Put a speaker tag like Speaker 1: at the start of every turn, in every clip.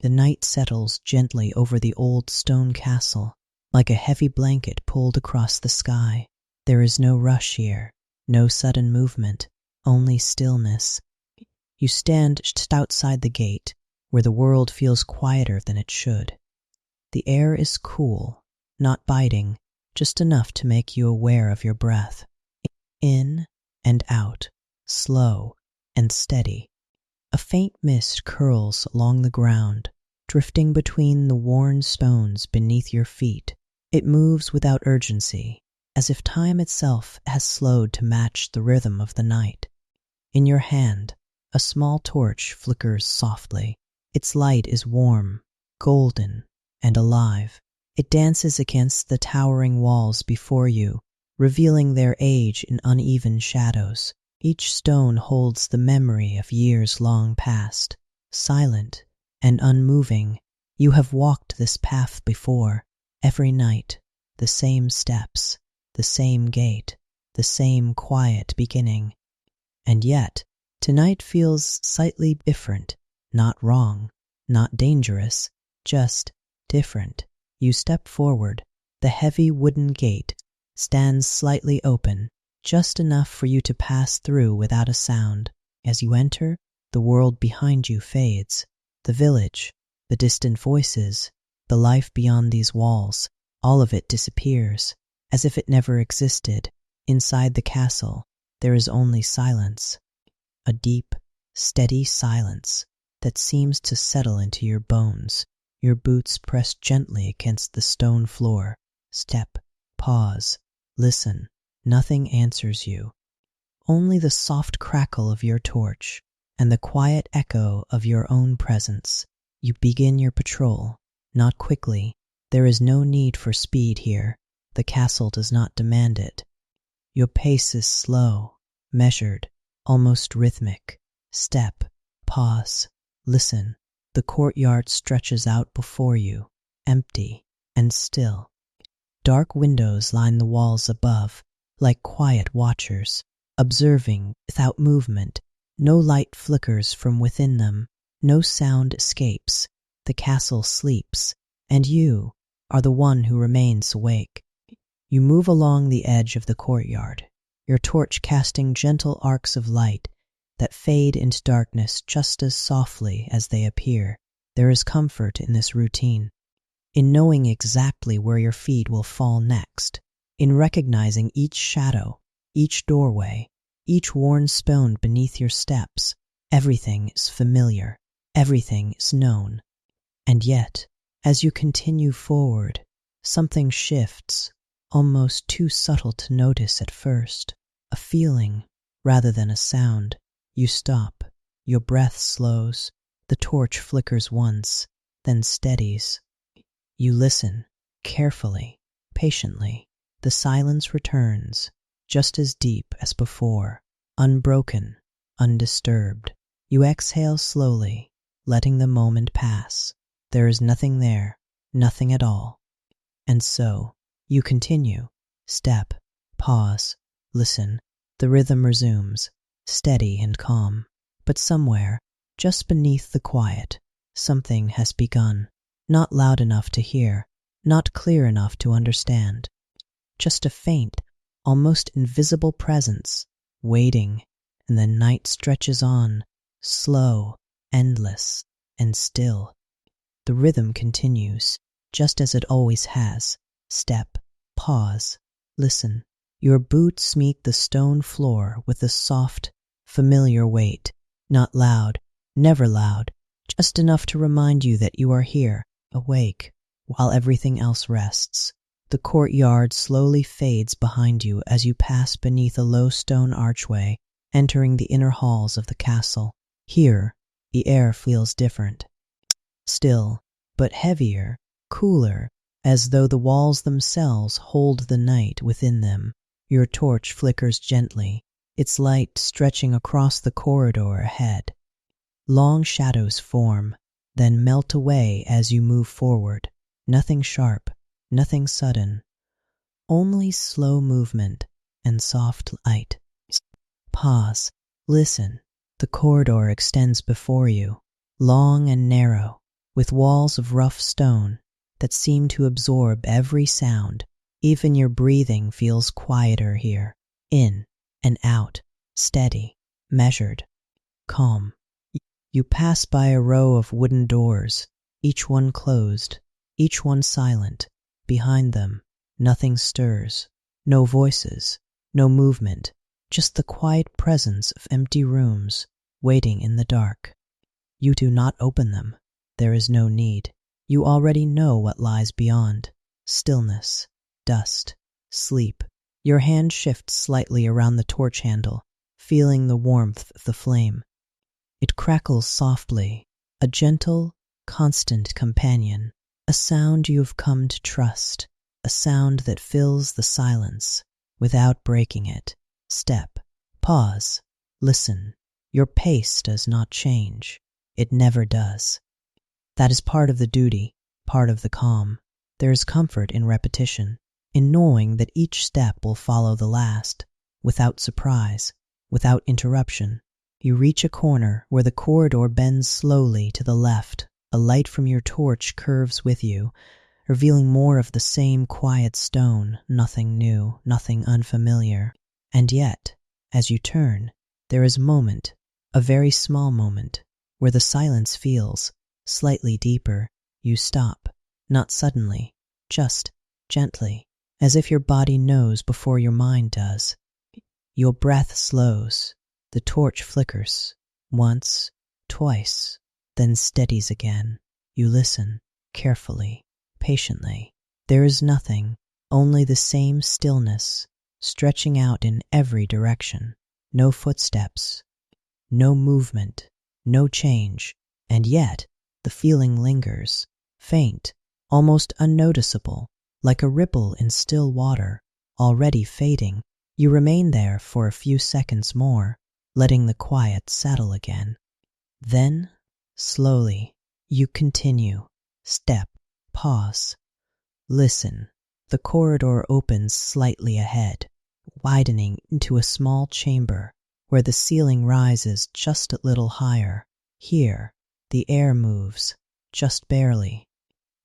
Speaker 1: The night settles gently over the old stone castle, like a heavy blanket pulled across the sky. There is no rush here, no sudden movement, only stillness. You stand just outside the gate, where the world feels quieter than it should. The air is cool, not biting, just enough to make you aware of your breath. In and out, slow and steady. A faint mist curls along the ground, drifting between the worn stones beneath your feet. It moves without urgency, as if time itself has slowed to match the rhythm of the night. In your hand, a small torch flickers softly. Its light is warm, golden, and alive. It dances against the towering walls before you, revealing their age in uneven shadows. Each stone holds the memory of years long past. Silent and unmoving, you have walked this path before. Every night, the same steps, the same gate, the same quiet beginning. And yet, tonight feels slightly different. Not wrong, not dangerous, just different. You step forward. The heavy wooden gate stands slightly open, just enough for you to pass through without a sound. As you enter, the world behind you fades. The village, the distant voices, the life beyond these walls, all of it disappears, as if it never existed. Inside the castle, there is only silence. A deep, steady silence that seems to settle into your bones. Your boots press gently against the stone floor. Step, pause, listen. Nothing answers you. Only the soft crackle of your torch and the quiet echo of your own presence. You begin your patrol, not quickly. There is no need for speed here. The castle does not demand it. Your pace is slow, measured, almost rhythmic. Step, pause, listen. The courtyard stretches out before you, empty and still. Dark windows line the walls above, like quiet watchers, observing without movement. No light flickers from within them, no sound escapes. The castle sleeps, and you are the one who remains awake. You move along the edge of the courtyard, your torch casting gentle arcs of light that fade into darkness just as softly as they appear. There is comfort in this routine, in knowing exactly where your feet will fall next, in recognizing each shadow, each doorway, each worn stone beneath your steps. Everything is familiar, everything is known. And yet, as you continue forward, something shifts, almost too subtle to notice at first. A feeling rather than a sound. You stop, your breath slows, the torch flickers once, then steadies. You listen, carefully, patiently. The silence returns, just as deep as before, unbroken, undisturbed. You exhale slowly, letting the moment pass. There is nothing there, nothing at all. And so, you continue. Step, pause, listen. The rhythm resumes, steady and calm. But somewhere, just beneath the quiet, something has begun. Not loud enough to hear, not clear enough to understand. Just a faint, almost invisible presence, waiting, and the night stretches on, slow, endless, and still. The rhythm continues, just as it always has. Step, pause, listen. Your boots meet the stone floor with a soft, familiar weight. Not loud, never loud, just enough to remind you that you are here, awake, while everything else rests. The courtyard slowly fades behind you as you pass beneath a low stone archway, entering the inner halls of the castle. Here, the air feels different. Still, but heavier, cooler, as though the walls themselves hold the night within them. Your torch flickers gently, its light stretching across the corridor ahead. Long shadows form, then melt away as you move forward. Nothing sharp, nothing sudden, only slow movement and soft light. Pause, listen. The corridor extends before you, long and narrow, with walls of rough stone that seem to absorb every sound. Even your breathing feels quieter here, in and out, steady, measured, calm. You pass by a row of wooden doors, each one closed, each one silent. Behind them, nothing stirs, no voices, no movement, just the quiet presence of empty rooms waiting in the dark. You do not open them. There is no need. You already know what lies beyond. Stillness, dust, sleep. Your hand shifts slightly around the torch handle, feeling the warmth of the flame. It crackles softly, a gentle, constant companion, a sound you have come to trust, a sound that fills the silence without breaking it. Step, pause, listen. Your pace does not change. It never does. That is part of the duty, part of the calm. There is comfort in repetition, in knowing that each step will follow the last, without surprise, without interruption. You reach a corner where the corridor bends slowly to the left. A light from your torch curves with you, revealing more of the same quiet stone, nothing new, nothing unfamiliar. And yet, as you turn, there is a moment, a very small moment, where the silence feels slightly deeper. You stop, not suddenly, just gently, as if your body knows before your mind does. Your breath slows. The torch flickers, once, twice, then steadies again. You listen, carefully, patiently. There is nothing, only the same stillness, stretching out in every direction. No footsteps, no movement, no change, and yet the feeling lingers, faint, almost unnoticeable, like a ripple in still water, already fading. You remain there for a few seconds more, letting the quiet settle again. Then, slowly, you continue. Step, pause, listen. The corridor opens slightly ahead, widening into a small chamber where the ceiling rises just a little higher. Here, the air moves, just barely.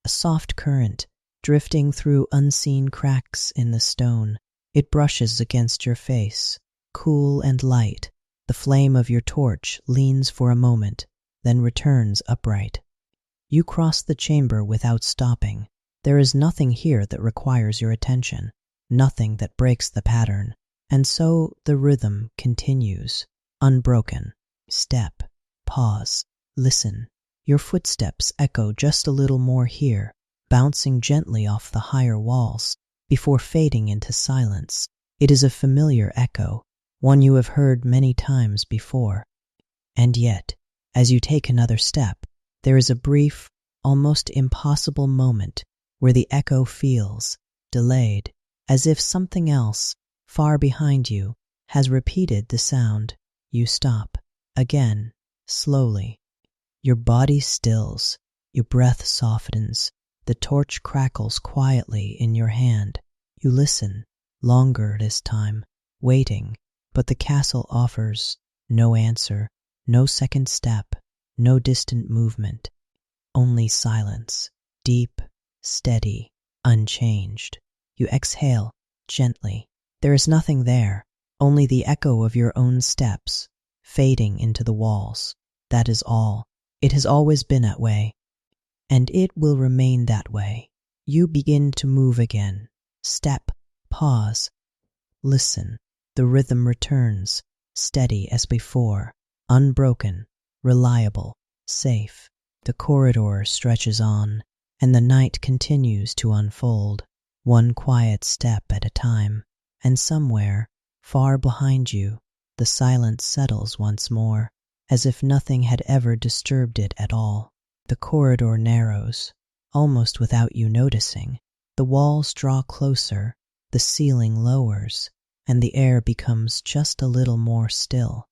Speaker 1: A soft current, drifting through unseen cracks in the stone. It brushes against your face, cool and light. The flame of your torch leans for a moment, then returns upright. You cross the chamber without stopping. There is nothing here that requires your attention, nothing that breaks the pattern. And so the rhythm continues, unbroken. Step, pause, listen. Your footsteps echo just a little more here, bouncing gently off the higher walls, before fading into silence. It is a familiar echo, one you have heard many times before. And yet, as you take another step, there is a brief, almost impossible moment where the echo feels delayed, as if something else, far behind you, has repeated the sound. You stop, again, slowly. Your body stills, your breath softens, the torch crackles quietly in your hand. You listen, longer this time, waiting, but the castle offers no answer, no second step, no distant movement, only silence, deep, steady, unchanged. You exhale, gently. There is nothing there, only the echo of your own steps, fading into the walls. That is all. It has always been that way, and it will remain that way. You begin to move again. Step, pause, listen. The rhythm returns, steady as before, unbroken, reliable, safe. The corridor stretches on, and the night continues to unfold, one quiet step at a time. And somewhere, far behind you, the silence settles once more, as if nothing had ever disturbed it at all. The corridor narrows, almost without you noticing. The walls draw closer, the ceiling lowers, and the air becomes just a little more still.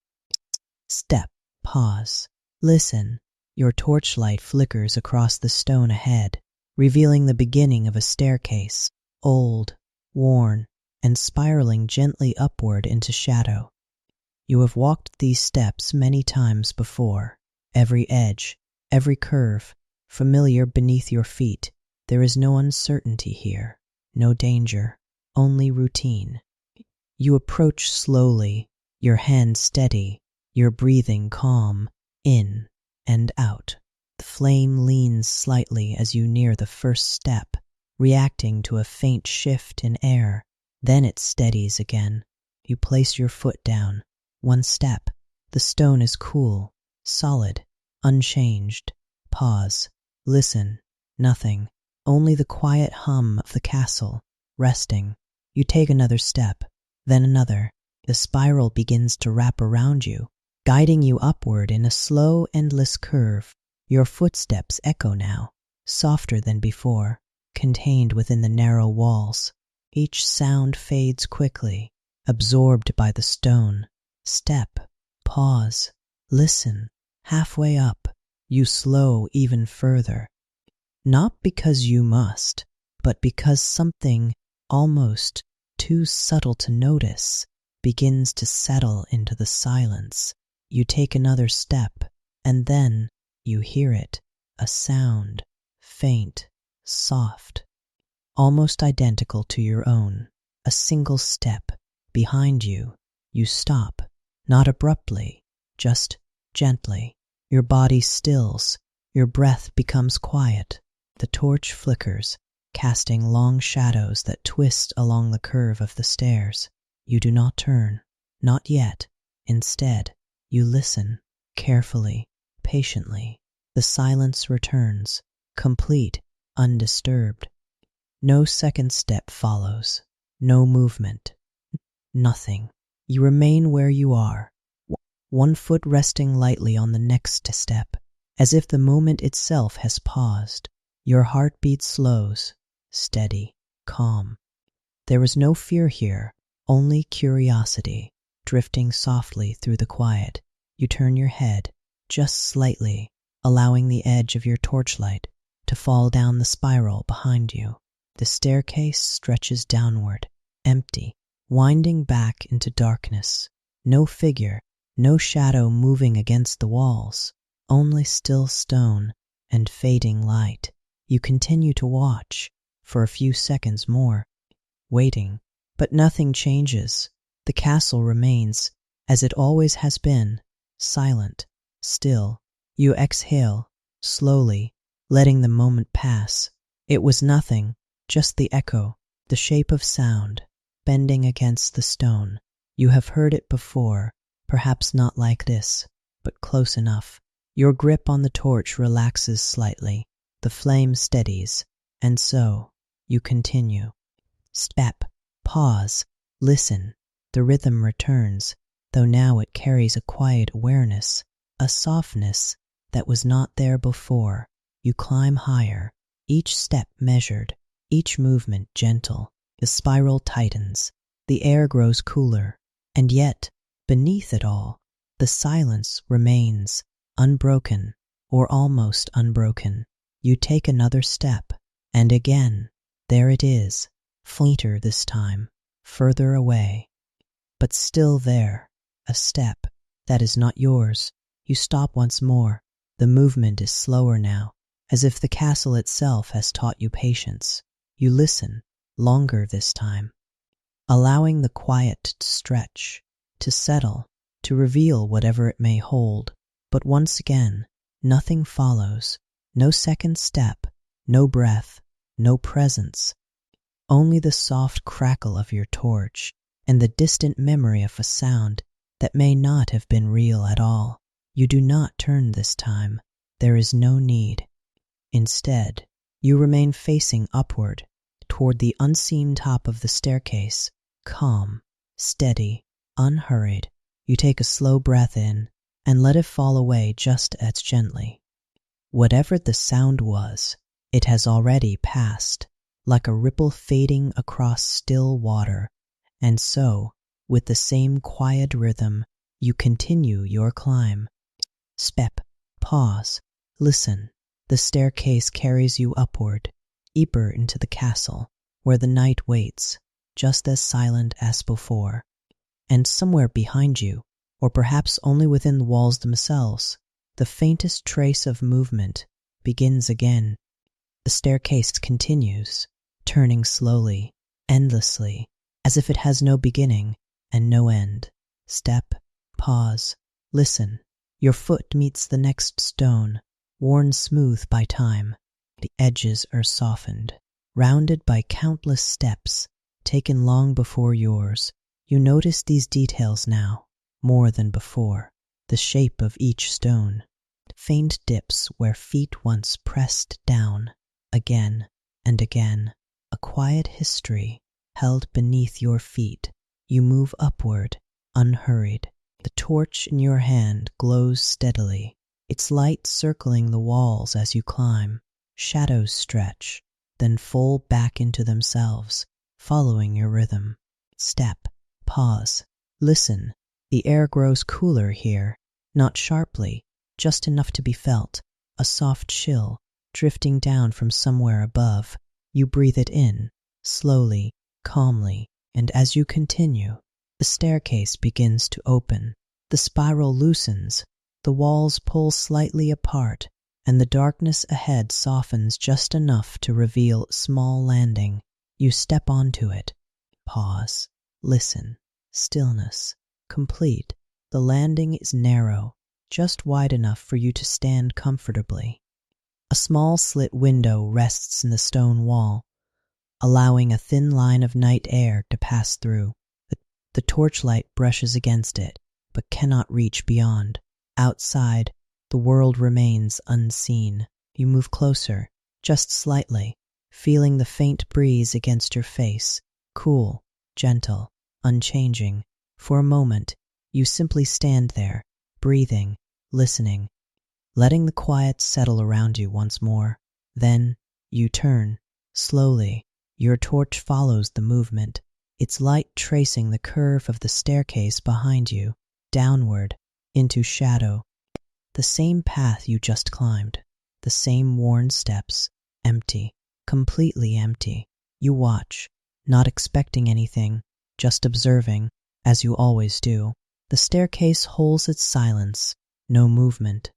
Speaker 1: Step, pause, listen. Your torchlight flickers across the stone ahead, revealing the beginning of a staircase, old, worn, and spiraling gently upward into shadow. You have walked these steps many times before. Every edge, every curve, familiar beneath your feet. There is no uncertainty here, no danger, only routine. You approach slowly, your hand steady, your breathing calm, in and out. The flame leans slightly as you near the first step, reacting to a faint shift in air. Then it steadies again. You place your foot down. One step. The stone is cool, solid, unchanged. Pause. Listen. Nothing. Only the quiet hum of the castle, resting. You take another step, then another. The spiral begins to wrap around you, guiding you upward in a slow, endless curve. Your footsteps echo now, softer than before, contained within the narrow walls. Each sound fades quickly, absorbed by the stone. Step, pause, listen. Halfway up, you slow even further. Not because you must, but because something almost too subtle to notice begins to settle into the silence. You take another step, and then you hear it, a sound, faint, soft, almost identical to your own. A single step. Behind you, you stop, not abruptly, just gently. Your body stills, your breath becomes quiet. The torch flickers, casting long shadows that twist along the curve of the stairs. You do not turn, not yet. Instead, you listen, carefully, patiently. The silence returns, complete, undisturbed. No second step follows, no movement, nothing. You remain where you are, one foot resting lightly on the next step, as if the moment itself has paused. Your heartbeat slows, steady, calm. There is no fear here, only curiosity, drifting softly through the quiet. You turn your head, just slightly, allowing the edge of your torchlight to fall down the spiral behind you. The staircase stretches downward, empty, winding back into darkness. No figure, no shadow moving against the walls, only still stone and fading light. You continue to watch for a few seconds more, waiting, but nothing changes. The castle remains as it always has been, silent, still. You exhale, slowly, letting the moment pass. It was nothing, just the echo, the shape of sound, bending against the stone. You have heard it before, perhaps not like this, but close enough. Your grip on the torch relaxes slightly. The flame steadies, and so you continue. Step, pause, listen. The rhythm returns, though now it carries a quiet awareness, a softness that was not there before. You climb higher, each step measured, each movement gentle. The spiral tightens, the air grows cooler, and yet, beneath it all, the silence remains, unbroken, or almost unbroken. You take another step, and again, there it is, fleeter this time, further away, but still there, a step that is not yours. You stop once more. The movement is slower now, as if the castle itself has taught you patience. You listen, longer this time, allowing the quiet to stretch, to settle, to reveal whatever it may hold. But once again, nothing follows. No second step, no breath, no presence. Only the soft crackle of your torch and the distant memory of a sound that may not have been real at all. You do not turn this time. There is no need. Instead, you remain facing upward, toward the unseen top of the staircase, calm, steady, unhurried. You take a slow breath in and let it fall away just as gently. Whatever the sound was, it has already passed, like a ripple fading across still water. And so, with the same quiet rhythm, you continue your climb. Step, pause, listen. The staircase carries you upward, deeper into the castle, where the night waits, just as silent as before. And somewhere behind you, or perhaps only within the walls themselves, the faintest trace of movement begins again. The staircase continues, turning slowly, endlessly, as if it has no beginning and no end. Step, pause, listen. Your foot meets the next stone, worn smooth by time. The edges are softened, rounded by countless steps, taken long before yours. You notice these details now, more than before. The shape of each stone, faint dips where feet once pressed down, again and again. A quiet history held beneath your feet. You move upward, unhurried. The torch in your hand glows steadily, its light circling the walls as you climb. Shadows stretch, then fall back into themselves, following your rhythm. Step, pause, listen. The air grows cooler here, not sharply, just enough to be felt, a soft chill drifting down from somewhere above. You breathe it in, slowly, calmly, and as you continue, the staircase begins to open. The spiral loosens, the walls pull slightly apart, and the darkness ahead softens just enough to reveal a small landing. You step onto it. Pause. Listen. Stillness. Complete. The landing is narrow, just wide enough for you to stand comfortably. A small slit window rests in the stone wall, allowing a thin line of night air to pass through. The torchlight brushes against it, but cannot reach beyond. Outside, the world remains unseen. You move closer, just slightly, feeling the faint breeze against your face, cool, gentle, unchanging. For a moment, you simply stand there, breathing, listening, letting the quiet settle around you once more. Then, you turn, slowly. Your torch follows the movement, its light tracing the curve of the staircase behind you, downward, into shadow. The same path you just climbed, the same worn steps, empty, completely empty. You watch, not expecting anything, just observing, as you always do. The staircase holds its silence, no movement,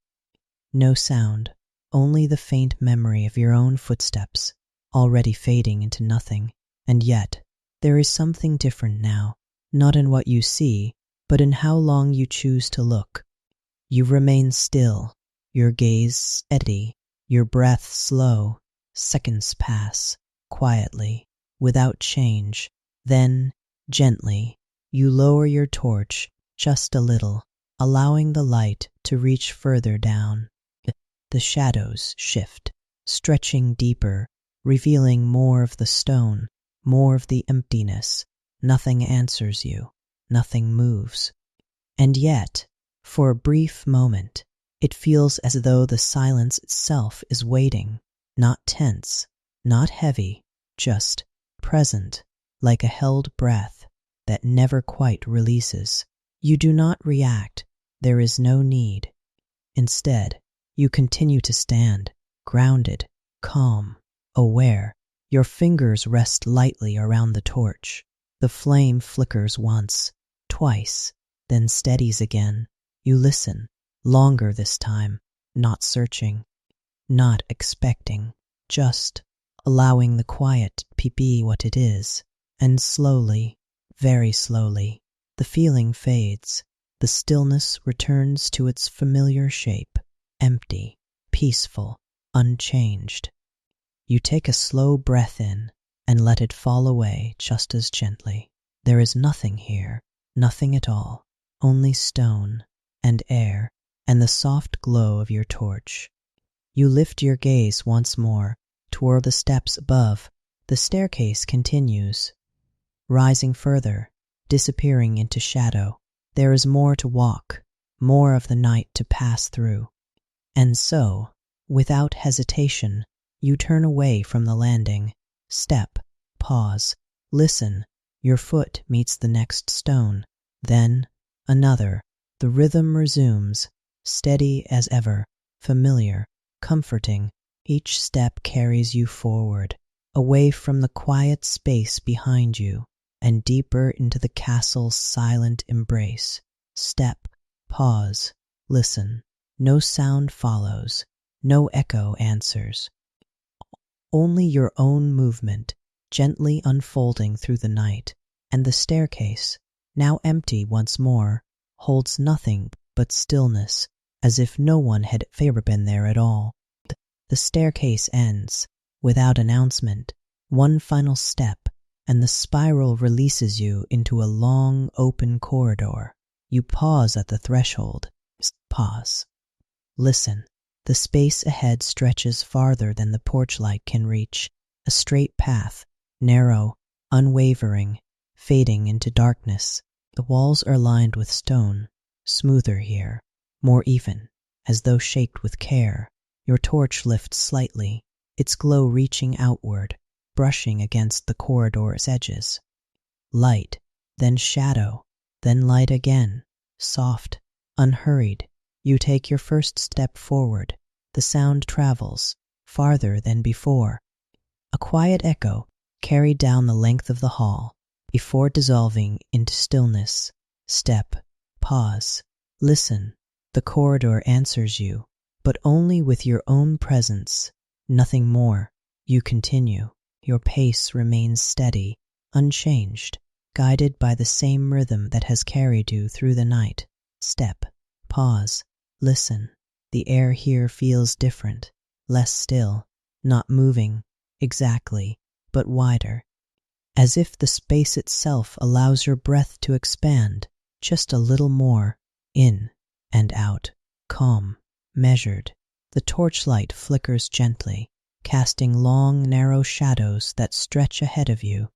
Speaker 1: no sound, only the faint memory of your own footsteps, already fading into nothing. And yet, there is something different now, not in what you see, but in how long you choose to look. You remain still, your gaze steady, your breath slow. Seconds pass, quietly, without change. Then, gently, you lower your torch just a little, allowing the light to reach further down. The shadows shift, stretching deeper, revealing more of the stone, more of the emptiness. Nothing answers you, nothing moves. And yet, for a brief moment, it feels as though the silence itself is waiting, not tense, not heavy, just present, like a held breath that never quite releases. You do not react, there is no need. Instead, you continue to stand, grounded, calm, aware. Your fingers rest lightly around the torch. The flame flickers once, twice, then steadies again. You listen, longer this time, not searching, not expecting, just allowing the quiet to be what it is. And slowly, very slowly, the feeling fades. The stillness returns to its familiar shape, empty, peaceful, unchanged. You take a slow breath in and let it fall away just as gently. There is nothing here, nothing at all, only stone and air and the soft glow of your torch. You lift your gaze once more toward the steps above. The staircase continues, rising further, disappearing into shadow. There is more to walk, more of the night to pass through. And so, without hesitation, you turn away from the landing. Step, pause, listen. Your foot meets the next stone, then another. The rhythm resumes, steady as ever, familiar, comforting. Each step carries you forward, away from the quiet space behind you, and deeper into the castle's silent embrace. Step, pause, listen. No sound follows, No echo answers. Only your own movement, gently unfolding through the night, and the staircase, now empty once more, holds nothing but stillness, as if no one had ever been there at all. The staircase ends, without announcement, one final step, and the spiral releases you into a long, open corridor. You pause at the threshold. Pause. Listen. The space ahead stretches farther than the porch light can reach, a straight path, narrow, unwavering, fading into darkness. The walls are lined with stone, smoother here, more even, as though shaped with care. Your torch lifts slightly, its glow reaching outward, brushing against the corridor's edges. Light, then shadow, then light again, soft, unhurried. You take your first step forward. The sound travels, farther than before. A quiet echo carried down the length of the hall, before dissolving into stillness. Step, pause, listen. The corridor answers you, but only with your own presence, nothing more. You continue. Your pace remains steady, unchanged, guided by the same rhythm that has carried you through the night. Step, pause, listen. The air here feels different, less still, not moving exactly, but wider, as if the space itself allows your breath to expand just a little more, in and out, calm, measured. The torchlight flickers gently, casting long, narrow shadows that stretch ahead of you.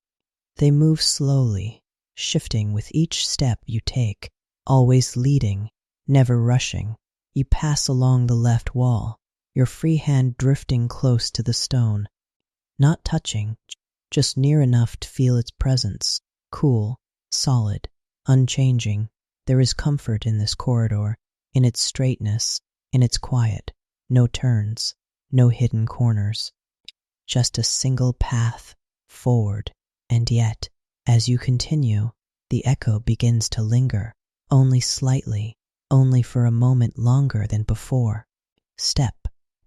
Speaker 1: They move slowly, shifting with each step you take, always leading, never rushing. You pass along the left wall, your free hand drifting close to the stone, not touching, just near enough to feel its presence, cool, solid, unchanging. There is comfort in this corridor, in its straightness, in its quiet. No turns, no hidden corners. Just a single path, forward. And yet, as you continue, the echo begins to linger, only slightly, only for a moment longer than before. Step,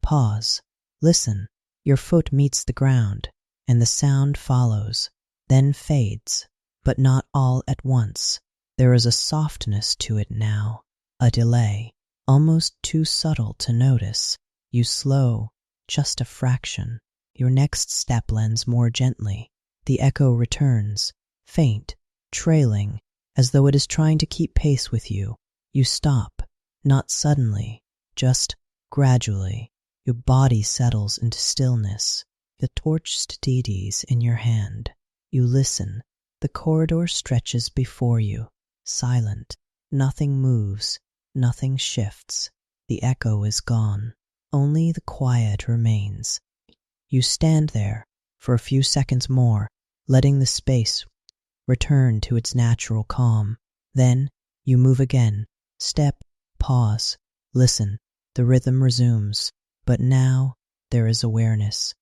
Speaker 1: pause, listen. Your foot meets the ground, and the sound follows, then fades, but not all at once. There is a softness to it now, a delay, almost too subtle to notice. You slow, just a fraction. Your next step lends more gently. The echo returns, faint, trailing, as though it is trying to keep pace with you. You stop, not suddenly, just gradually. Your body settles into stillness, the torch steadies in your hand. You listen. The corridor stretches before you, silent. Nothing moves, nothing shifts. The echo is gone. Only the quiet remains. You stand there for a few seconds more, letting the space return to its natural calm. Then you move again. Step, pause, listen. The rhythm resumes, but now there is awareness,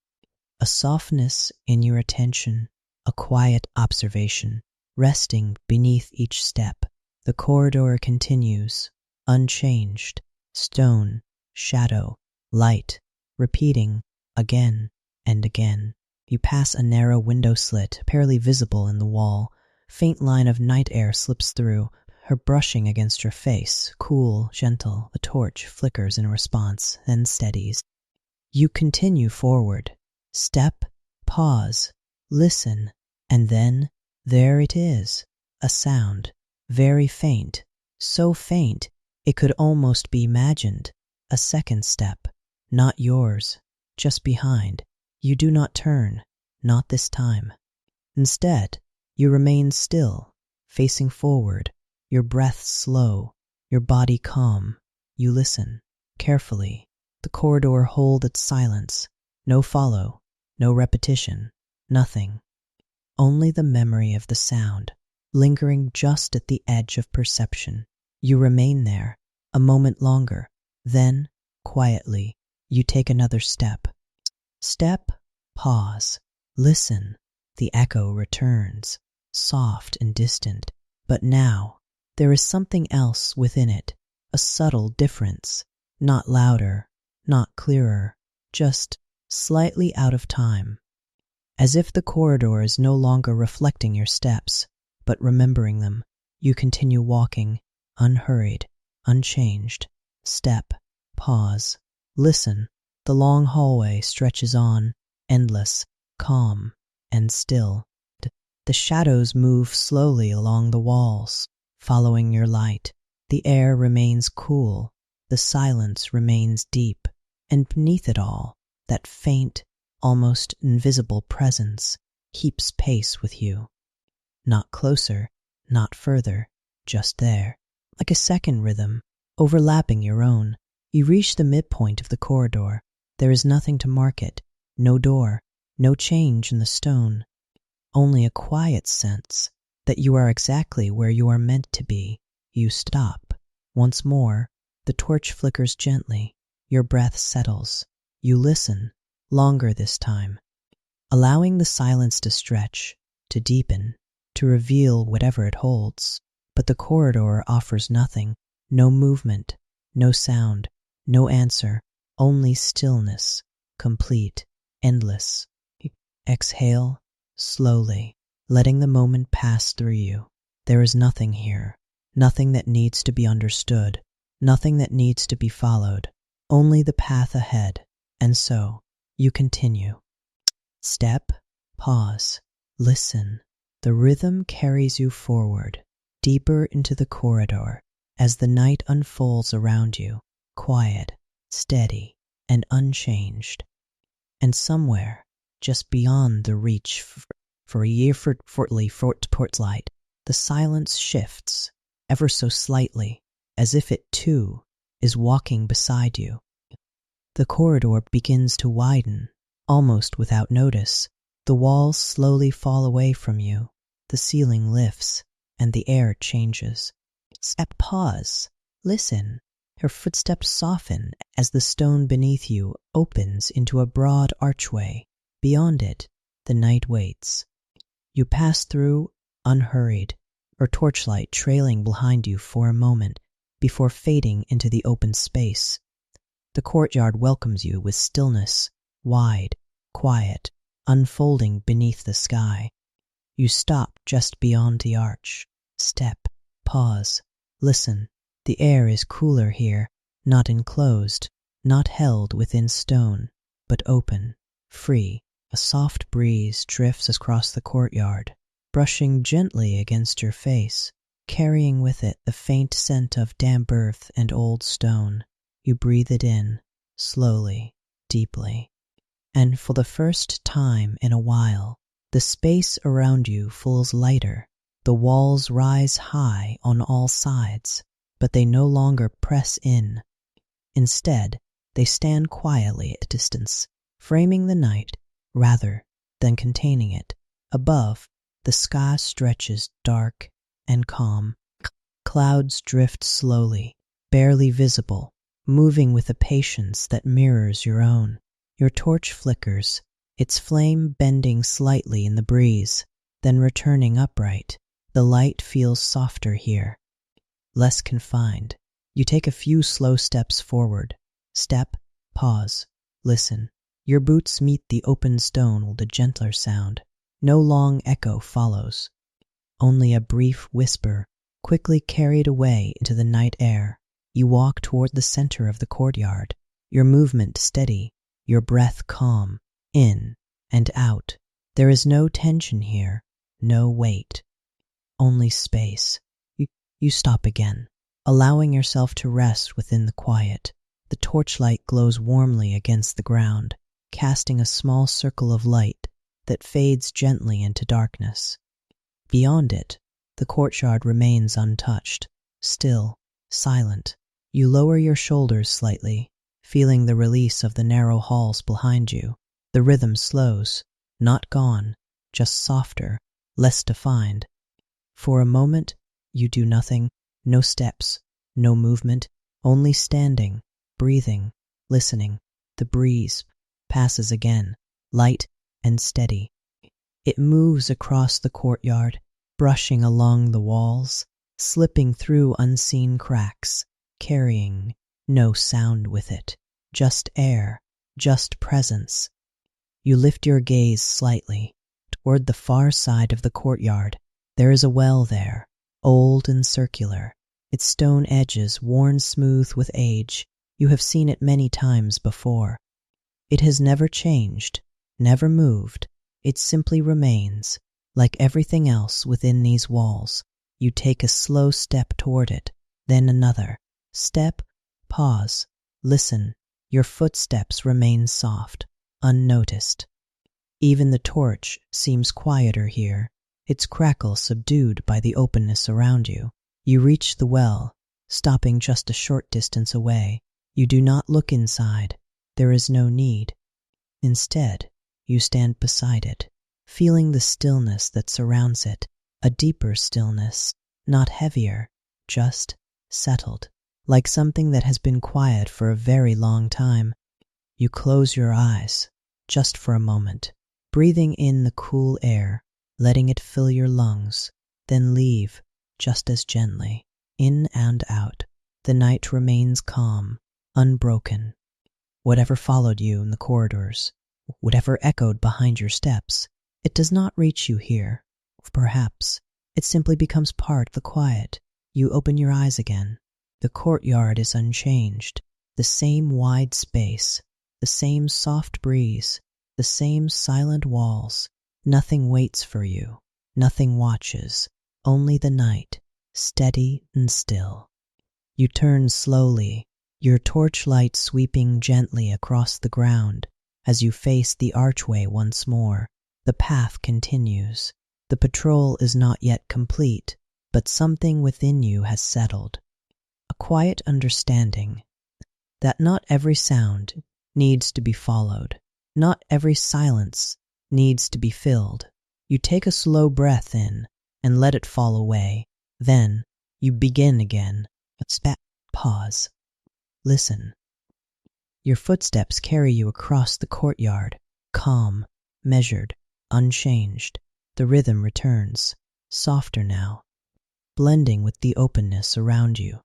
Speaker 1: a softness in your attention, a quiet observation, resting beneath each step. The corridor continues, unchanged, stone, shadow, light, repeating again and again. You pass a narrow window slit, barely visible in the wall. Faint line of night air slips through, her brushing against your face, cool, gentle. The torch flickers in response, then steadies. You continue forward. Step, pause, listen, and then there it is, a sound, very faint, so faint it could almost be imagined. A second step, not yours, just behind. You do not turn, not this time. Instead, you remain still, facing forward, your breath slow, your body calm. You listen, carefully. The corridor holds its silence. No follow, no repetition, nothing. Only the memory of the sound, lingering just at the edge of perception. You remain there, a moment longer. Then, quietly, you take another step. Step, pause, listen. The echo returns, soft and distant. But now, there is something else within it, a subtle difference. Not louder, not clearer, just slightly out of time. As if the corridor is no longer reflecting your steps, but remembering them, you continue walking, unhurried, unchanged. Step, pause, listen. The long hallway stretches on, endless, calm, and still. The shadows move slowly along the walls, following your light. The air remains cool, the silence remains deep, and beneath it all, that faint, almost invisible presence keeps pace with you. Not closer, not further, just there. Like a second rhythm, overlapping your own, you reach the midpoint of the corridor. There is nothing to mark it, no door, no change in the stone, only a quiet sense that you are exactly where you are meant to be. You stop. Once more, the torch flickers gently. Your breath settles. You listen, longer this time, allowing the silence to stretch, to deepen, to reveal whatever it holds. But the corridor offers nothing, no movement, no sound, no answer, only stillness, complete, endless. Exhale slowly, letting the moment pass through you. There is nothing here, nothing that needs to be understood, nothing that needs to be followed, only the path ahead. And so, you continue. Step, pause, listen. The rhythm carries you forward, deeper into the corridor, as the night unfolds around you, quiet, steady, and unchanged. And somewhere, just beyond the reach for a year for light, the silence shifts, ever so slightly, as if it too is walking beside you. The corridor begins to widen, almost without notice. The walls slowly fall away from you, the ceiling lifts, and the air changes. Step, pause, listen. Her footsteps soften as the stone beneath you opens into a broad archway. Beyond it, the night waits. You pass through, unhurried, her torchlight trailing behind you for a moment before fading into the open space. The courtyard welcomes you with stillness, wide, quiet, unfolding beneath the sky. You stop just beyond the arch. Step, pause, listen. The air is cooler here, not enclosed, not held within stone, but open, free. A soft breeze drifts across the courtyard, brushing gently against your face, carrying with it the faint scent of damp earth and old stone. You breathe it in, slowly, deeply, and for the first time in a while, the space around you feels lighter. The walls rise high on all sides, but they no longer press in. Instead, they stand quietly at a distance, framing the night rather than containing it. Above, the sky stretches dark and calm. Clouds drift slowly, barely visible, moving with a patience that mirrors your own. Your torch flickers, its flame bending slightly in the breeze, then returning upright. The light feels softer here, less confined. You take a few slow steps forward. Step, pause, listen. Your boots meet the open stone with a gentler sound. No long echo follows, only a brief whisper, quickly carried away into the night air. You walk toward the center of the courtyard, your movement steady, your breath calm, in and out. There is no tension here, no weight, only space. You stop again, allowing yourself to rest within the quiet. The torchlight glows warmly against the ground, casting a small circle of light that fades gently into darkness. Beyond it, the courtyard remains untouched, still, silent. You lower your shoulders slightly, feeling the release of the narrow halls behind you. The rhythm slows, not gone, just softer, less defined. For a moment, you do nothing, no steps, no movement, only standing, breathing, listening. The breeze passes again, light and steady. It moves across the courtyard, brushing along the walls, slipping through unseen cracks, carrying no sound with it. just air, just presence. You lift your gaze slightly toward the far side of the courtyard. There is a well there, old and circular, its stone edges worn smooth with age. You have seen it many times before. It has never changed, never moved. It simply remains, like everything else within these walls. You take a slow step toward it, then another. Step, pause, listen. Your footsteps remain soft, unnoticed. Even the torch seems quieter here, its crackle subdued by the openness around you. You reach the well, stopping just a short distance away. You do not look inside. There is no need. Instead, you stand beside it, feeling the stillness that surrounds it, a deeper stillness, not heavier, just settled, like something that has been quiet for a very long time. You close your eyes, just for a moment, breathing in the cool air, letting it fill your lungs, then leave, just as gently, in and out. The night remains calm, unbroken. Whatever followed you in the corridors, whatever echoed behind your steps, it does not reach you here. Perhaps it simply becomes part of the quiet. You open your eyes again. The courtyard is unchanged, the same wide space, the same soft breeze, the same silent walls. Nothing waits for you, nothing watches, only the night, steady and still. You turn slowly, your torchlight sweeping gently across the ground. As you face the archway once more, the path continues. The patrol is not yet complete, but something within you has settled. A quiet understanding that not every sound needs to be followed, not every silence needs to be filled. You take a slow breath in and let it fall away. Then you begin again. Pause. Listen. Your footsteps carry you across the courtyard, calm, measured, unchanged. The rhythm returns, softer now, blending with the openness around you.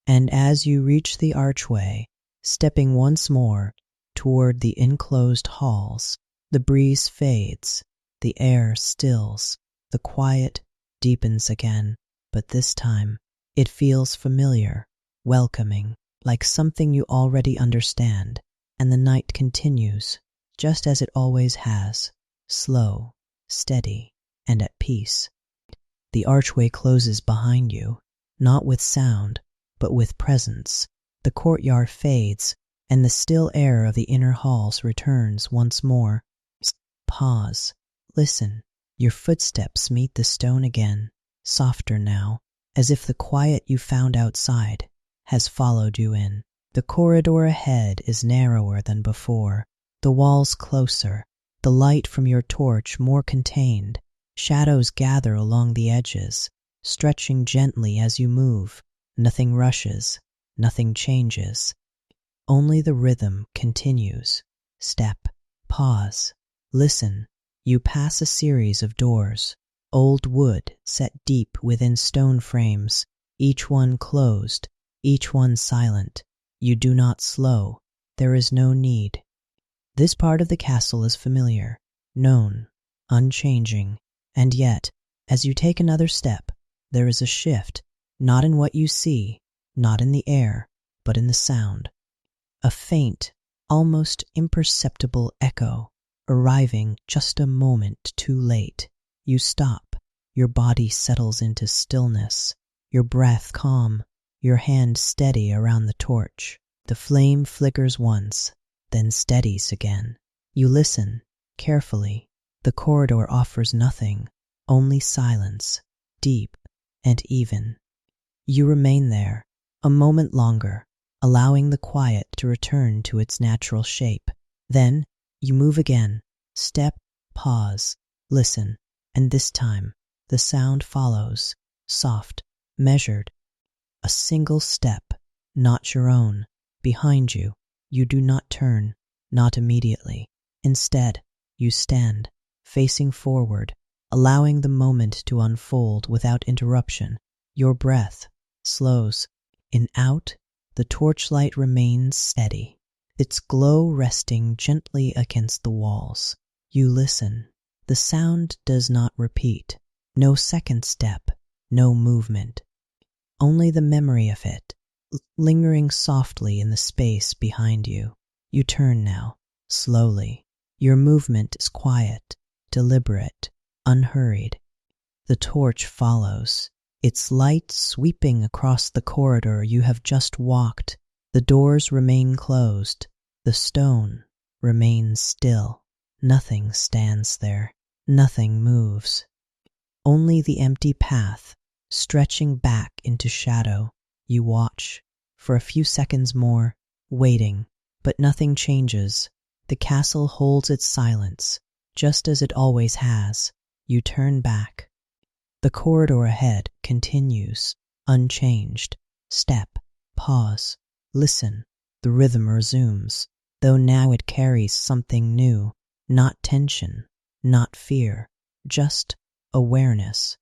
Speaker 1: And as you reach the archway, stepping once more toward the enclosed halls, the breeze fades, the air stills, the quiet deepens again, but this time it feels familiar, welcoming, like something you already understand, and the night continues, just as it always has, slow, steady, and at peace. The archway closes behind you, not with sound, but with presence. The courtyard fades, and the still air of the inner halls returns once more. Pause. Listen. Your footsteps meet the stone again, softer now, as if the quiet you found outside has followed you in. The corridor ahead is narrower than before, the walls closer, the light from your torch more contained. Shadows gather along the edges, stretching gently as you move. Nothing rushes, nothing changes. Only the rhythm continues. Step, pause, listen. You pass a series of doors, old wood set deep within stone frames, each one closed, each one silent. You do not slow. There is no need. This part of the castle is familiar, known, unchanging, and yet, as you take another step, there is a shift, not in what you see, not in the air, but in the sound. A faint, almost imperceptible echo, arriving just a moment too late. You stop, your body settles into stillness, your breath calm, your hand steady around the torch. The flame flickers once, then steadies again. You listen, carefully. The corridor offers nothing, only silence, deep and even. You remain there, a moment longer, allowing the quiet to return to its natural shape. Then you move again, step, pause, listen, and this time the sound follows, soft, measured. A single step, not your own, behind you. You do not turn, not immediately. Instead, you stand, facing forward, allowing the moment to unfold without interruption. Your breath slows. In out, the torchlight remains steady. its glow resting gently against the walls. You listen. The sound does not repeat. No second step, no movement. Only the memory of it, lingering softly in the space behind you. You turn now, slowly. Your movement is quiet, deliberate, unhurried. The torch follows, its light sweeping across the corridor you have just walked. The doors remain closed. The stone remains still. Nothing stands there. Nothing moves. Only the empty path, stretching back into shadow. You watch for a few seconds more, waiting, but nothing changes. The castle holds its silence, just as it always has. You turn back. The corridor ahead continues, unchanged. Step, pause, listen. The rhythm resumes, though now it carries something new. Not tension, not fear, just awareness.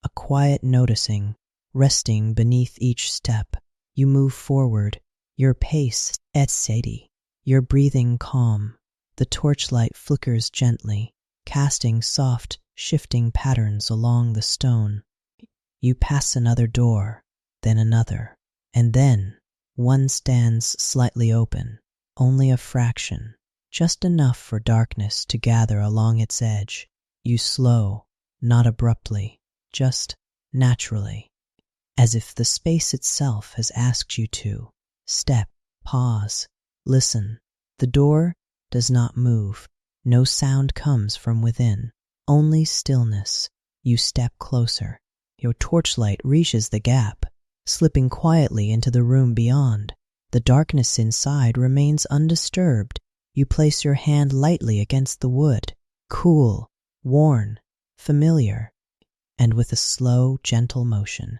Speaker 1: A quiet noticing, resting beneath each step. You move forward, your pace steady, your breathing calm. The torchlight flickers gently, casting soft, shifting patterns along the stone. You pass another door, then another, and then one stands slightly open, only a fraction, just enough for darkness to gather along its edge. You slow, not abruptly, just naturally, as if the space itself has asked you to. Step, pause, listen. The door does not move. No sound comes from within, only stillness. You step closer. Your torchlight reaches the gap, slipping quietly into the room beyond. The darkness inside remains undisturbed. You place your hand lightly against the wood, cool, worn, familiar, and with a slow, gentle motion,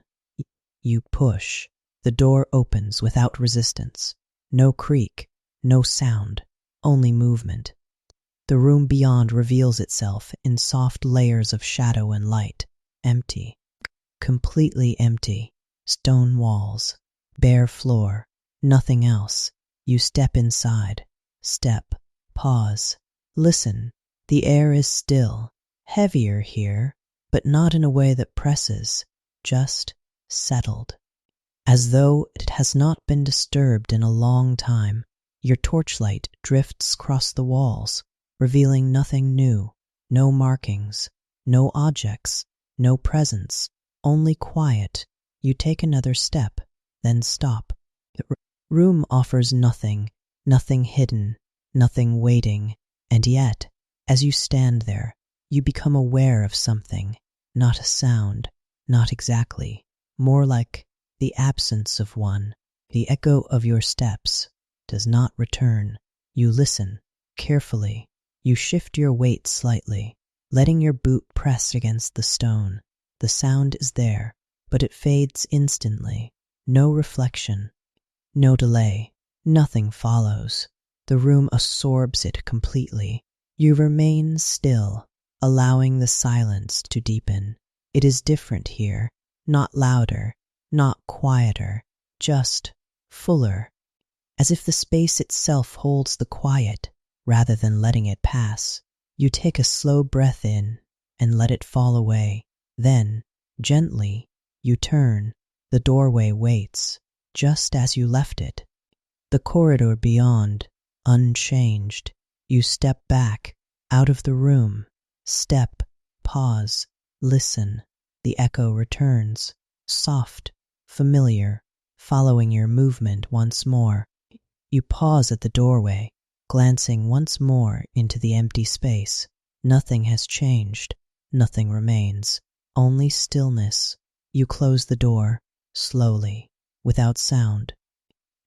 Speaker 1: you push. The door opens without resistance. No creak, no sound, only movement. The room beyond reveals itself in soft layers of shadow and light. Empty, completely empty. Stone walls, bare floor, nothing else. You step inside. Step, pause, listen. The air is still, heavier here, but not in a way that presses, just settled. As though it has not been disturbed in a long time. Your torchlight drifts across the walls, revealing nothing new, no markings, no objects, no presence, only quiet. You take another step, then stop. The room offers nothing, nothing hidden, nothing waiting, and yet, as you stand there, you become aware of something, not a sound, not exactly, more like the absence of one. The echo of your steps does not return. You listen, carefully. You shift your weight slightly, letting your boot press against the stone. The sound is there, but it fades instantly. No reflection, no delay, nothing follows. The room absorbs it completely. You remain still, allowing the silence to deepen. It is different here, not louder, not quieter, just fuller, as if the space itself holds the quiet rather than letting it pass. You take a slow breath in and let it fall away. Then, gently, you turn. The doorway waits, just as you left it. The corridor beyond, unchanged. You step back, out of the room. Step, pause, listen. The echo returns, soft, familiar, following your movement once more. You pause at the doorway, glancing once more into the empty space. Nothing has changed, nothing remains, only stillness. You close the door, slowly, without sound,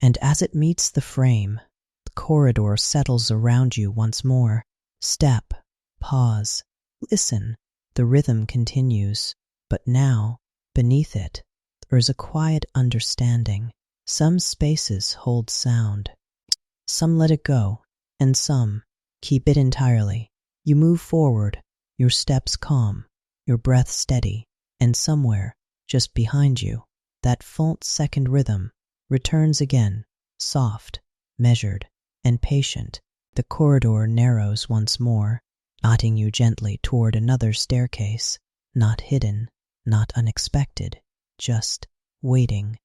Speaker 1: and as it meets the frame, the corridor settles around you once more. Step, pause, listen. The rhythm continues, but now, beneath it, there is a quiet understanding. Some spaces hold sound, some let it go, and some keep it entirely. You move forward, your steps calm, your breath steady, and somewhere, just behind you, that faint second rhythm returns again, soft, measured, and patient, the corridor narrows once more, guiding you gently toward another staircase, not hidden, not unexpected, just waiting.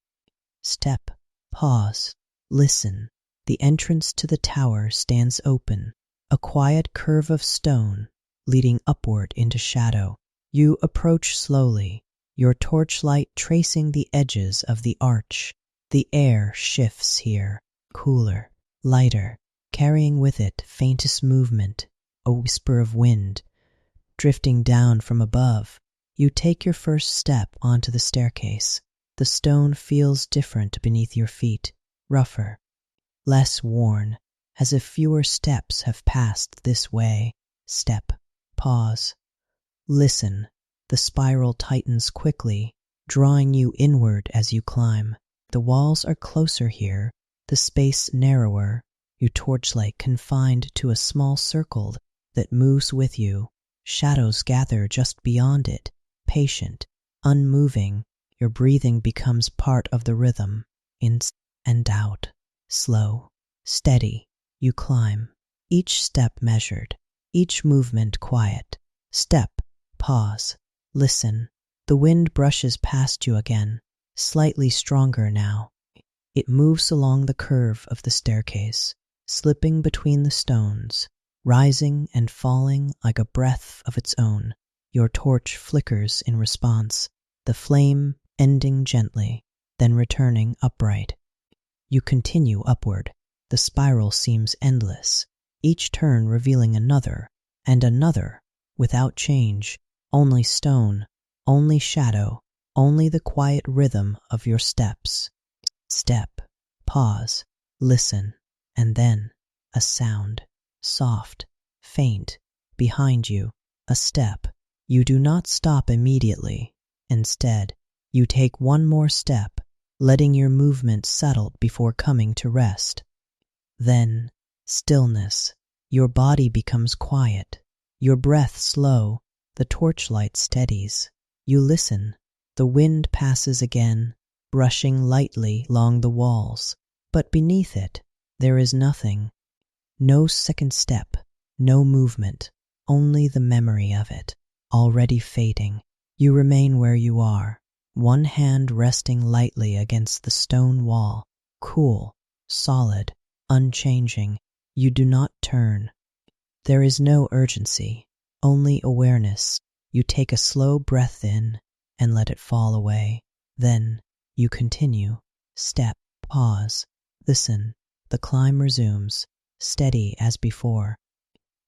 Speaker 1: Step, pause, listen. The entrance to the tower stands open, a quiet curve of stone leading upward into shadow. You approach slowly, your torchlight tracing the edges of the arch. The air shifts here, cooler, lighter, carrying with it faintest movement, a whisper of wind. Drifting down from above, you take your first step onto the staircase. The stone feels different beneath your feet, rougher, less worn, as if fewer steps have passed this way. Step, pause, listen. The spiral tightens quickly, drawing you inward as you climb. The walls are closer here, the space narrower, your torchlight confined to a small circle that moves with you. Shadows gather just beyond it, patient, unmoving. Your breathing becomes part of the rhythm, in and out, slow, steady. You climb, each step measured, each movement quiet. Step, pause, listen. The wind brushes past you again, slightly stronger now. It moves along the curve of the staircase, slipping between the stones, rising and falling like a breath of its own. Your torch flickers in response, the flame ending gently, then returning upright. You continue upward. The spiral seems endless, each turn revealing another and another, without change, only stone, only shadow, only the quiet rhythm of your steps. Step, pause, listen, and then a sound, soft, faint, behind you, a step. You do not stop immediately. Instead, you take one more step, letting your movement settle before coming to rest. Then, stillness. Your body becomes quiet, your breath slow, the torchlight steadies. You listen. The wind passes again, brushing lightly along the walls, but beneath it, there is nothing. No second step, no movement, only the memory of it, already fading. You remain where you are, one hand resting lightly against the stone wall, cool, solid, unchanging. You do not turn. There is no urgency, only awareness. You take a slow breath in and let it fall away. Then you continue. Step, pause, listen. The climb resumes, steady as before.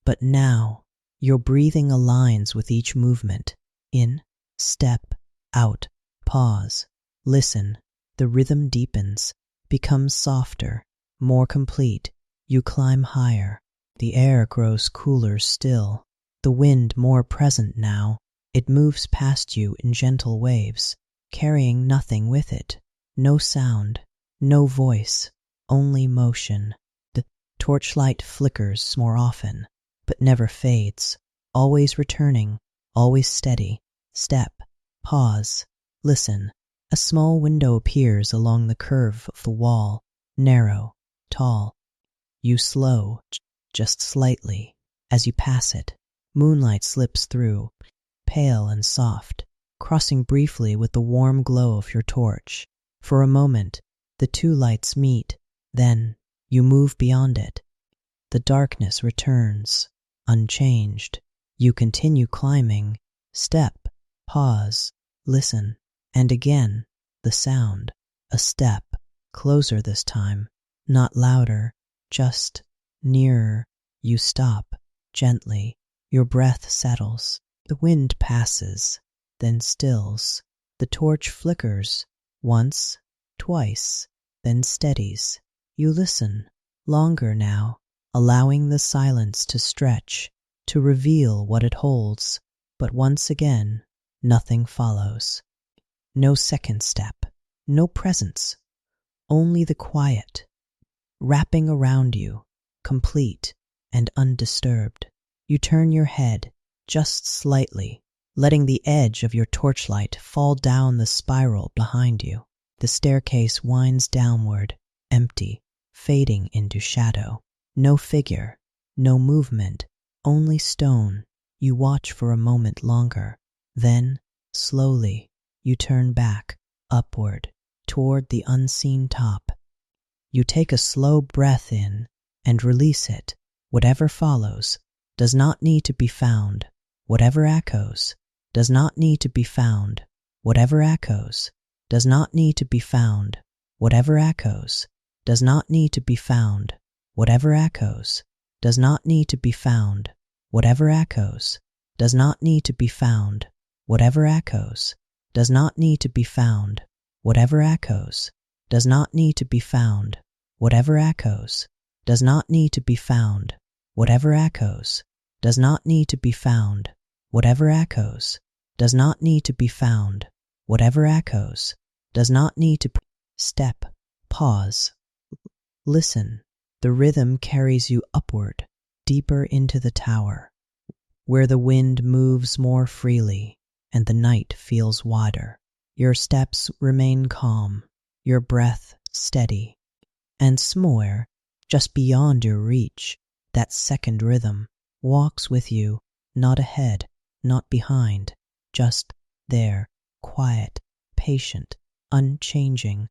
Speaker 1: But now, your breathing aligns with each movement. In, step, out, pause, listen. The rhythm deepens, becomes softer, more complete. You climb higher. The air grows cooler still. The wind more present now. It moves past you in gentle waves, carrying nothing with it. No sound, no voice, only motion. The torchlight flickers more often, but never fades, always returning, always steady. Step, pause, listen. A small window appears along the curve of the wall, narrow, tall. You slow, just slightly, as you pass it. Moonlight slips through, pale and soft, crossing briefly with the warm glow of your torch. For a moment, the two lights meet, then you move beyond it. The darkness returns, unchanged. You continue climbing. Step, pause, listen, and again, the sound. A step, closer this time, not louder, just nearer. You stop, gently. Your breath settles. The wind passes, then stills. The torch flickers, once, twice, then steadies. You listen, longer now, allowing the silence to stretch, to reveal what it holds. But once again, nothing follows. No second step, no presence, only the quiet, wrapping around you, complete and undisturbed. You turn your head, just slightly, letting the edge of your torchlight fall down the spiral behind you. The staircase winds downward, empty, fading into shadow. No figure, no movement, only stone. You watch for a moment longer. Then, slowly, you turn back, upward, toward the unseen top. You take a slow breath in and release it. Whatever follows does not need to be found. Whatever echoes does not need to be found. Whatever echoes does not need to be found. Whatever echoes does not need to be found. Whatever echoes does not need to be found. Whatever echoes does not need to be found. Whatever echoes does not need to be found. Whatever echoes does not need to be found. Whatever echoes does not need to be found. Whatever echoes does not need to be found. Whatever echoes does not need to be found. Whatever echoes does not need to step, pause, listen. The rhythm carries you upward, deeper into the tower, where the wind moves more freely and the night feels wider. Your steps remain calm, your breath steady, and somewhere, just beyond your reach, that second rhythm walks with you, not ahead, not behind, just there, quiet, patient, unchanging.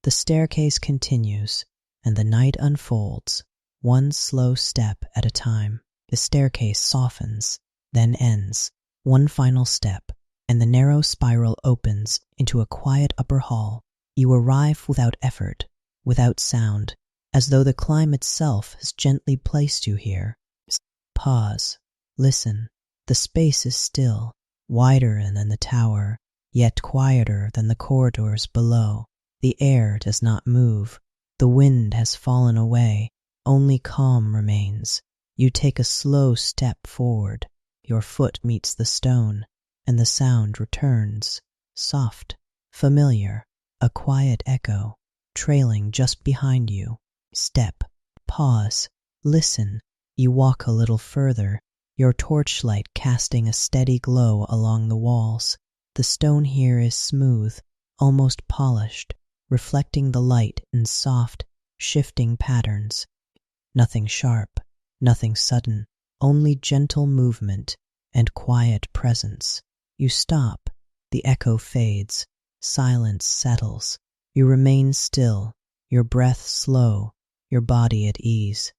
Speaker 1: The staircase continues, and the night unfolds, one slow step at a time. The staircase softens, then ends. One final step, and the narrow spiral opens into a quiet upper hall. You arrive without effort, without sound, as though the climb itself has gently placed you here. Pause, listen. The space is still, wider than the tower, yet quieter than the corridors below. The air does not move. The wind has fallen away. Only calm remains. You take a slow step forward. Your foot meets the stone, and the sound returns, soft, familiar, a quiet echo, trailing just behind you. Step, pause, listen. You walk a little further, your torchlight casting a steady glow along the walls. The stone here is smooth, almost polished, reflecting the light in soft, shifting patterns. Nothing sharp, nothing sudden, only gentle movement and quiet presence. You stop, the echo fades, silence settles. You remain still, your breath slow, your body at ease.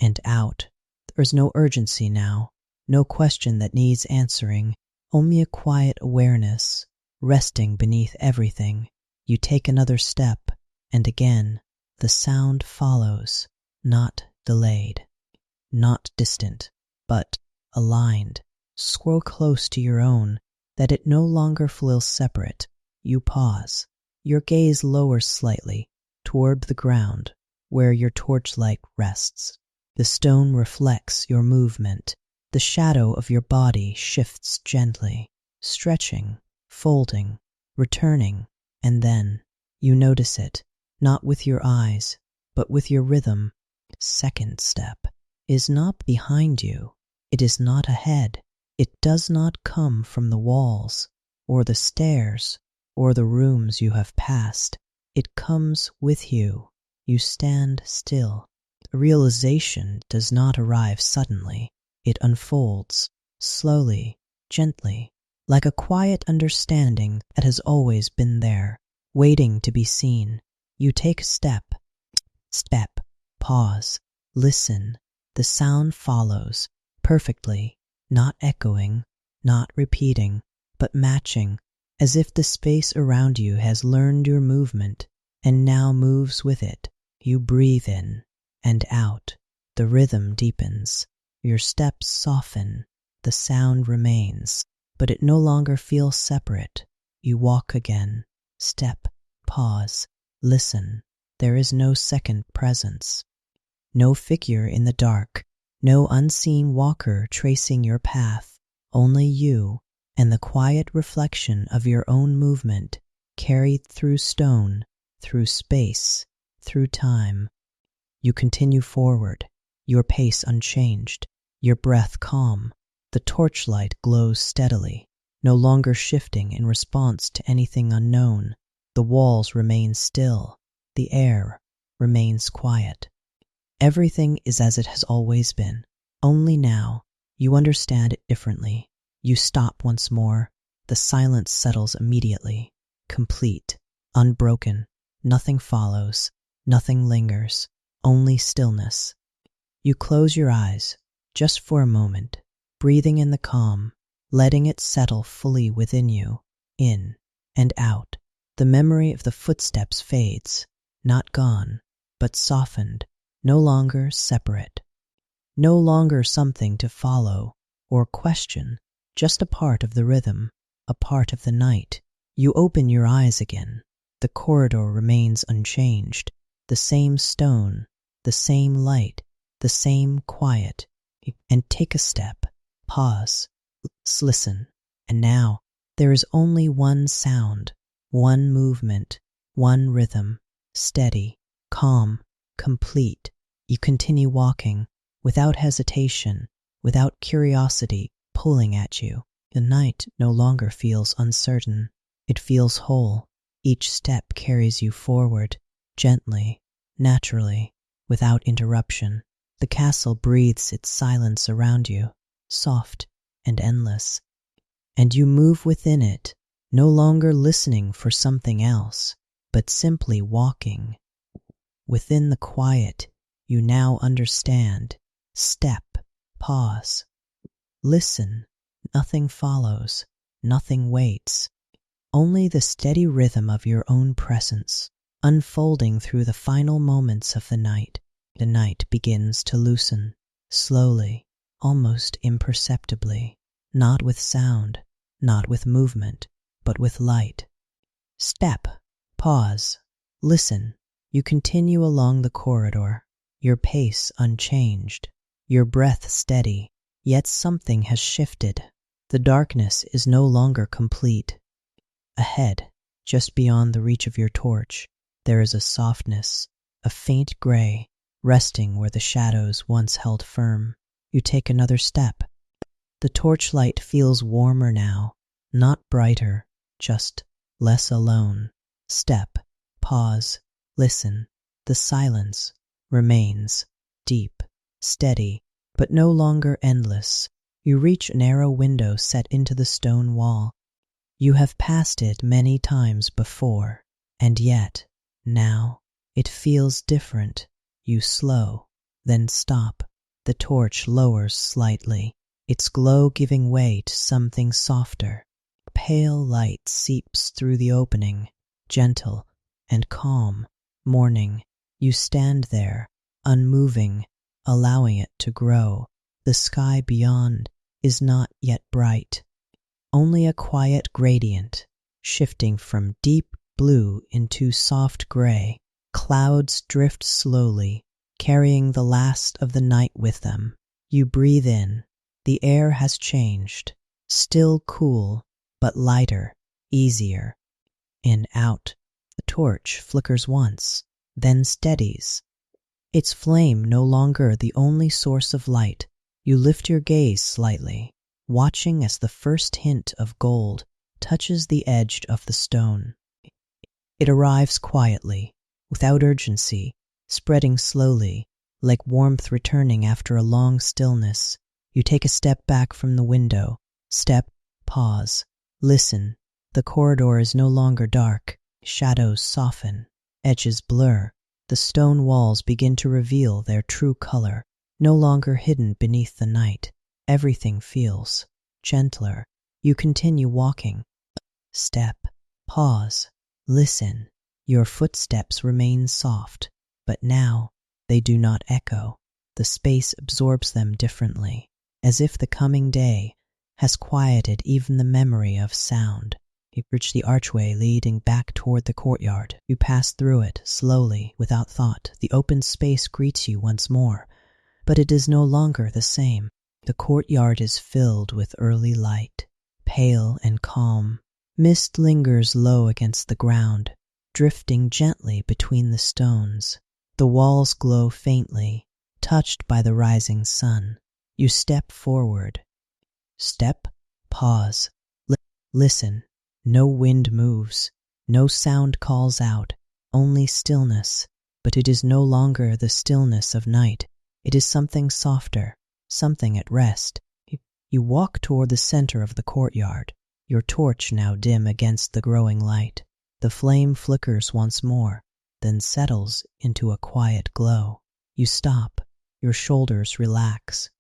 Speaker 1: And out. There is no urgency now, no question that needs answering, only a quiet awareness, resting beneath everything. You take another step, and again, the sound follows, not delayed, not distant, but aligned. Scroll close to your own, that it no longer feels separate. You pause. Your gaze lowers slightly, toward the ground, where your torchlight rests. The stone reflects your movement. The shadow of your body shifts gently, stretching, folding, returning, and then you notice it, not with your eyes, but with your rhythm. Second step is not behind you. It is not ahead. It does not come from the walls, or the stairs, or the rooms you have passed. It comes with you. You stand still. The realization does not arrive suddenly. It unfolds, slowly, gently, like a quiet understanding that has always been there, waiting to be seen. You take a step, pause, listen. The sound follows, perfectly, not echoing, not repeating, but matching, as if the space around you has learned your movement and now moves with it. You breathe in and out. The rhythm deepens. Your steps soften. The sound remains, but it no longer feels separate. You walk again. Step, pause, listen. There is no second presence. No figure in the dark. No unseen walker tracing your path. Only you and the quiet reflection of your own movement, carried through stone, through space, through time. You continue forward, your pace unchanged, your breath calm. The torchlight glows steadily, no longer shifting in response to anything unknown. The walls remain still, the air remains quiet. Everything is as it has always been. Only now, you understand it differently. You stop once more. The silence settles immediately, complete, unbroken. Nothing follows, nothing lingers, only stillness. You close your eyes, just for a moment, breathing in the calm, letting it settle fully within you, in and out. The memory of the footsteps fades, not gone, but softened, no longer separate. No longer something to follow or question, just a part of the rhythm, a part of the night. You open your eyes again. The corridor remains unchanged, the same stone, the same light, the same quiet. And take a step, pause, listen. And now there is only one sound, one movement, one rhythm, steady, calm, complete. You continue walking, without hesitation, without curiosity pulling at you. The night no longer feels uncertain. It feels whole. Each step carries you forward, gently, naturally, without interruption. The castle breathes its silence around you, soft and endless. And you move within it, no longer listening for something else, but simply walking. Within the quiet, you now understand. Step, pause, listen. Nothing follows, nothing waits. Only the steady rhythm of your own presence, unfolding through the final moments of the night. The night begins to loosen, slowly, almost imperceptibly, not with sound, not with movement, but with light. Step, pause, listen. You continue along the corridor, your pace unchanged, your breath steady, yet something has shifted. The darkness is no longer complete. Ahead, just beyond the reach of your torch, there is a softness, a faint gray, resting where the shadows once held firm. You take another step. The torchlight feels warmer now, not brighter, just less alone. Step, pause, listen. The silence remains, deep, steady, but no longer endless. You reach a narrow window set into the stone wall. You have passed it many times before, and yet, now, it feels different. You slow, then stop. The torch lowers slightly, its glow giving way to something softer. Pale light seeps through the opening, gentle and calm. Morning. You stand there, unmoving, allowing it to grow. The sky beyond is not yet bright, only a quiet gradient, shifting from deep blue into soft gray. Clouds drift slowly, carrying the last of the night with them. You breathe in. The air has changed, still cool, but lighter, easier. In, out. The torch flickers once, then steadies. Its flame no longer the only source of light. You lift your gaze slightly, watching as the first hint of gold touches the edge of the stone. It arrives quietly, without urgency, spreading slowly, like warmth returning after a long stillness. You take a step back from the window. Step, pause, listen. The corridor is no longer dark. Shadows soften, edges blur. The stone walls begin to reveal their true color, no longer hidden beneath the night. Everything feels gentler. You continue walking. Step, pause, listen. Your footsteps remain soft, but now they do not echo. The space absorbs them differently, as if the coming day has quieted even the memory of sound. You reach the archway leading back toward the courtyard. You pass through it, slowly, without thought. The open space greets you once more, but it is no longer the same. The courtyard is filled with early light, pale and calm. Mist lingers low against the ground, drifting gently between the stones. The walls glow faintly, touched by the rising sun. You step forward. Step, pause, listen. No wind moves, no sound calls out, only stillness. But it is no longer the stillness of night. It is something softer, something at rest. You walk toward the center of the courtyard, your torch now dim against the growing light. The flame flickers once more, then settles into a quiet glow. You stop, your shoulders relax,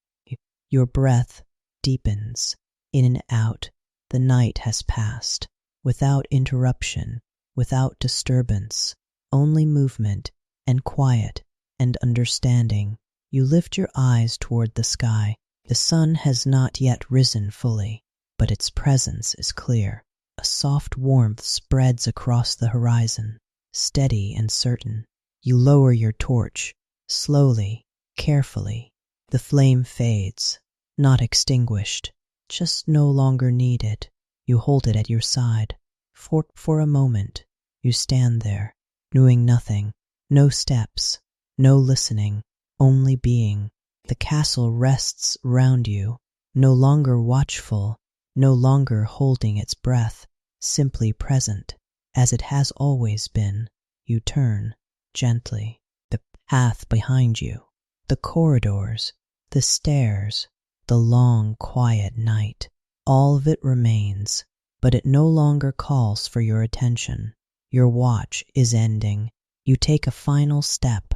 Speaker 1: your breath deepens. In and out, the night has passed, without interruption, without disturbance, only movement and quiet and understanding. You lift your eyes toward the sky. The sun has not yet risen fully, but its presence is clear. A soft warmth spreads across the horizon, steady and certain. You lower your torch, slowly, carefully. The flame fades, not extinguished, just no longer needed. You hold it at your side. For a moment, you stand there, knowing nothing, no steps, no listening, only being. The castle rests round you, no longer watchful, no longer holding its breath, simply present, as it has always been. You turn, gently, the path behind you, the corridors, the stairs, the long, quiet night. All of it remains, but it no longer calls for your attention. Your watch is ending. You take a final step.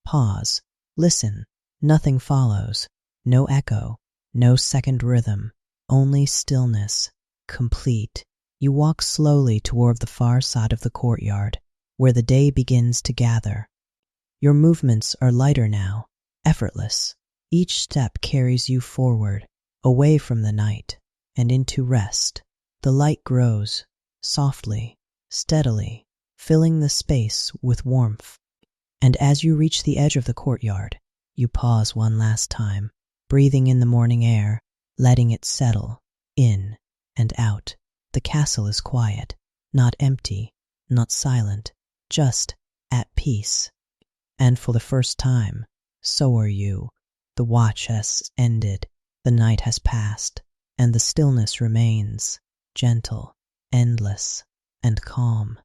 Speaker 1: Pause. Listen. Nothing follows. No echo. No second rhythm. Only stillness. Complete. You walk slowly toward the far side of the courtyard, where the day begins to gather. Your movements are lighter now, effortless. Each step carries you forward, away from the night, and into rest. The light grows, softly, steadily, filling the space with warmth. And as you reach the edge of the courtyard, you pause one last time, breathing in the morning air, letting it settle, in and out. The castle is quiet, not empty, not silent, just at peace. And for the first time, so are you. The watch has ended, the night has passed, and the stillness remains, gentle, endless, and calm.